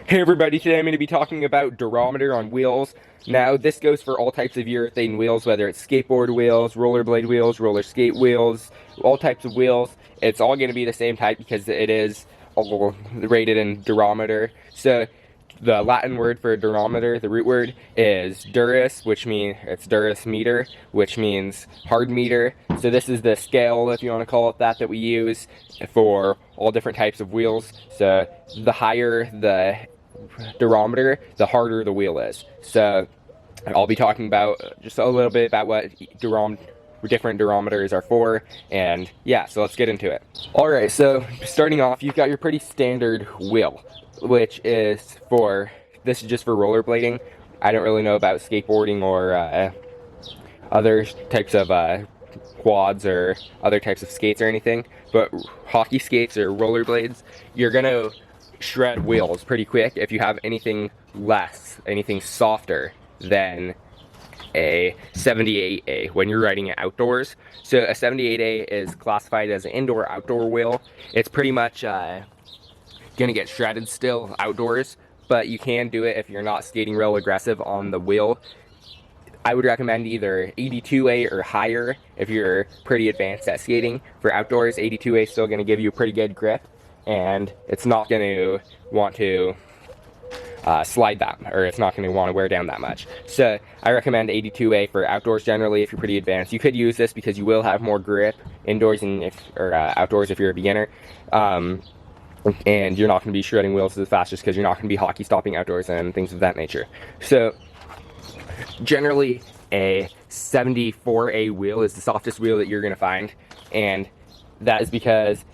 Hey everybody, today I'm going to be talking about durometer on wheels. Now, this goes for all types of urethane wheels, whether it's skateboard wheels, rollerblade wheels, roller skate wheels, all types of wheels. It's all going to be the same type because it is all rated in durometer. So, the Latin word for durometer, the root word, is durus, which means it's durus meter, which means hard meter. So this is the scale, if you want to call it that we use for all different types of wheels. So the higher the durometer, the harder the wheel is. So I'll be talking about just a little bit about what different durometers are for, and yeah, so let's get into it. Alright, so starting off, you've got your pretty standard wheel, which is this is just for rollerblading. I don't really know about skateboarding or other types of quads or other types of skates or anything, but hockey skates or rollerblades, you're gonna shred wheels pretty quick if you have anything softer than a 78A when you're riding it outdoors. So a 78A is classified as an indoor-outdoor wheel. It's pretty much gonna get shredded still outdoors, but you can do it if you're not skating real aggressive on the wheel. I would recommend either 82A or higher if you're pretty advanced at skating. For outdoors, 82A is still going to give you a pretty good grip, and it's not going to want to slide that, or it's not going to want to wear down that much. So I recommend 82A for outdoors generally if you're pretty advanced. You could use this because you will have more grip indoors or outdoors if you're a beginner. And you're not going to be shredding wheels as fast just because you're not going to be hockey stopping outdoors and things of that nature. So generally, a 74A wheel is the softest wheel that you're going to find, and that is because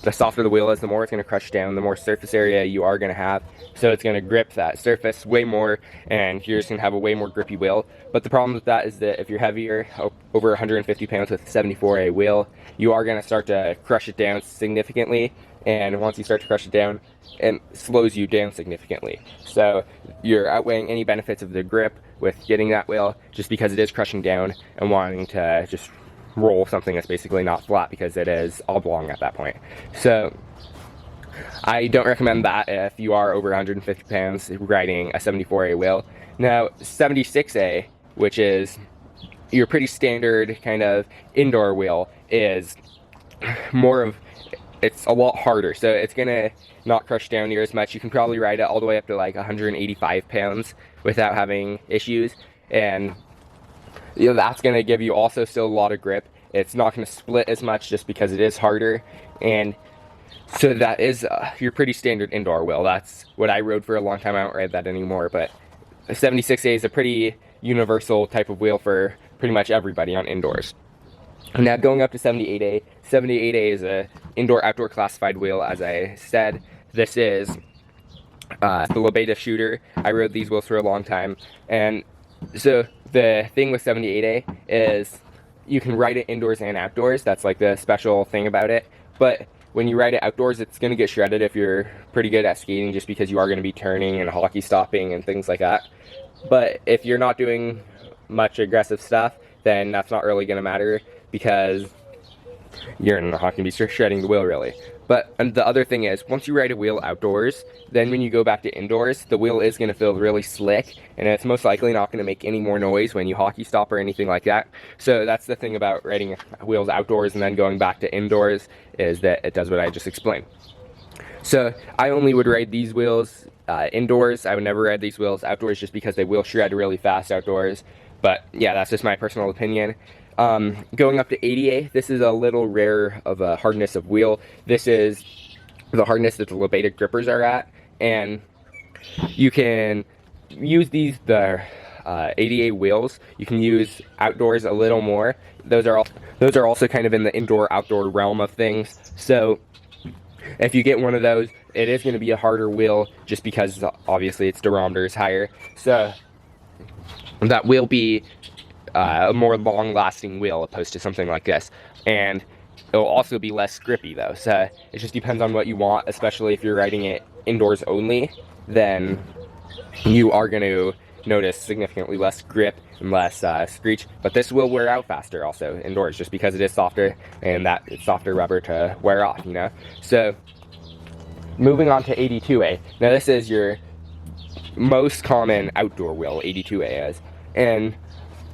the softer the wheel is, the more it's going to crush down, the more surface area you are going to have, so it's going to grip that surface way more, and you're just going to have a way more grippy wheel. But the problem with that is that if you're heavier, over 150 pounds with a 74A wheel, you are going to start to crush it down significantly, and once you start to crush it down, it slows you down significantly. So you're outweighing any benefits of the grip with getting that wheel just because it is crushing down and wanting to just roll something that's basically not flat because it is oblong at that point. So I don't recommend that if you are over 150 pounds riding a 74A wheel. Now 76A, which is your pretty standard kind of indoor wheel, is it's a lot harder, so it's gonna not crush down near as much. You can probably ride it all the way up to like 185 pounds without having issues, and that's gonna give you also still a lot of grip. It's not gonna split as much just because it is harder, and so that is your pretty standard indoor wheel. That's what I rode for a long time. I don't ride that anymore, but a 76A is a pretty universal type of wheel for pretty much everybody on indoors. Now going up to 78A, 78A is a indoor-outdoor classified wheel, as I said. This is the Lobeta shooter. I rode these wheels for a long time, and so the thing with 78A is you can ride it indoors and outdoors. That's like the special thing about it. But when you ride it outdoors, it's going to get shredded if you're pretty good at skating, just because you are going to be turning and hockey stopping and things like that. But if you're not doing much aggressive stuff, then that's not really going to matter, because you're not going to be shredding the wheel really. But the other thing is, once you ride a wheel outdoors, then when you go back to indoors, the wheel is going to feel really slick, and it's most likely not going to make any more noise when you hockey stop or anything like that. So that's the thing about riding wheels outdoors and then going back to indoors, is that it does what I just explained. So I only would ride these wheels indoors. I would never ride these wheels outdoors just because they will shred really fast outdoors. But yeah, that's just my personal opinion. Going up to 80A, this is a little rare of a hardness of wheel. This is the hardness that the Lobeta grippers are at, and you can use the 80A wheels. You can use outdoors a little more. Those are also kind of in the indoor-outdoor realm of things. So if you get one of those, it is going to be a harder wheel just because obviously its durometer is higher. So that will be a more long-lasting wheel opposed to something like this, and it'll also be less grippy though. So it just depends on what you want, especially if you're riding it indoors only. Then you are going to notice significantly less grip and less screech. But this will wear out faster also indoors, just because it is softer, and that it's softer rubber to wear off, you know. So moving on to 82A. Now this is your most common outdoor wheel, 82A is. And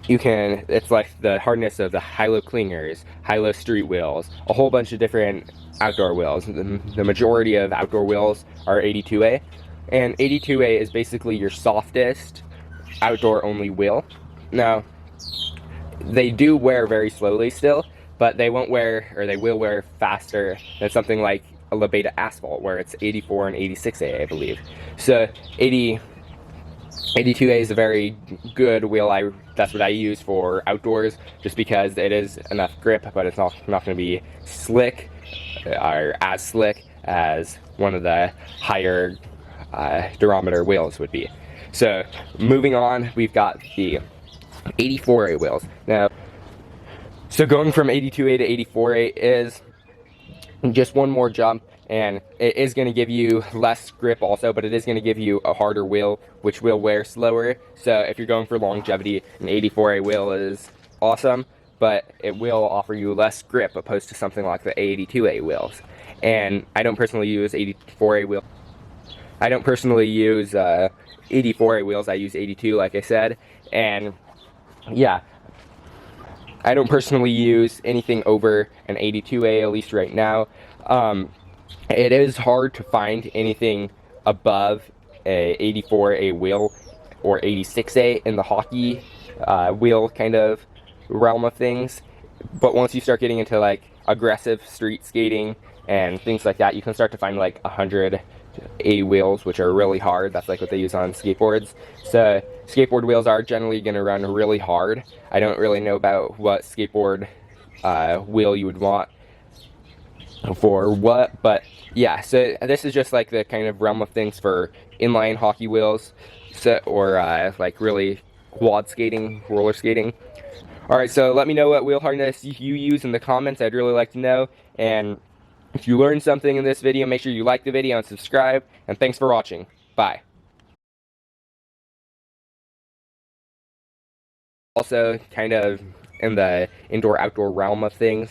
it's like the hardness of the high-low clingers, high-low street wheels, a whole bunch of different outdoor wheels. The majority of outdoor wheels are 82A. And 82A is basically your softest outdoor-only wheel. Now, they do wear very slowly still, but they won't wear, or they will wear faster than something like a La Beta Asphalt, where it's 84 and 86A, I believe. So 82A is a very good wheel. That's what I use for outdoors, just because it is enough grip, but it's not going to be slick, or as slick as one of the higher Durometer wheels would be. So moving on, we've got the 84A wheels. Now, so going from 82A to 84A is just one more jump, and it is going to give you less grip also, but it is going to give you a harder wheel, which will wear slower. So if you're going for longevity, an 84A wheel is awesome, but it will offer you less grip opposed to something like the 82A wheels. And I don't personally use 84A wheels. I don't personally use 84A wheels. I use 82, like I said, and yeah, I don't personally use anything over an 82A, at least right now. It is hard to find anything above a 84A wheel or 86A in the hockey wheel kind of realm of things. But once you start getting into like aggressive street skating and things like that, you can start to find like 100A wheels, which are really hard. That's like what they use on skateboards. So skateboard wheels are generally going to run really hard. I don't really know about what skateboard wheel you would want for what, but yeah, so this is just like the kind of realm of things for inline hockey wheels, so, or like really quad skating, roller skating. Alright, so let me know what wheel hardness you use in the comments. I'd really like to know. And if you learned something in this video, make sure you like the video and subscribe. And thanks for watching. Bye. Also, kind of in the indoor-outdoor realm of things.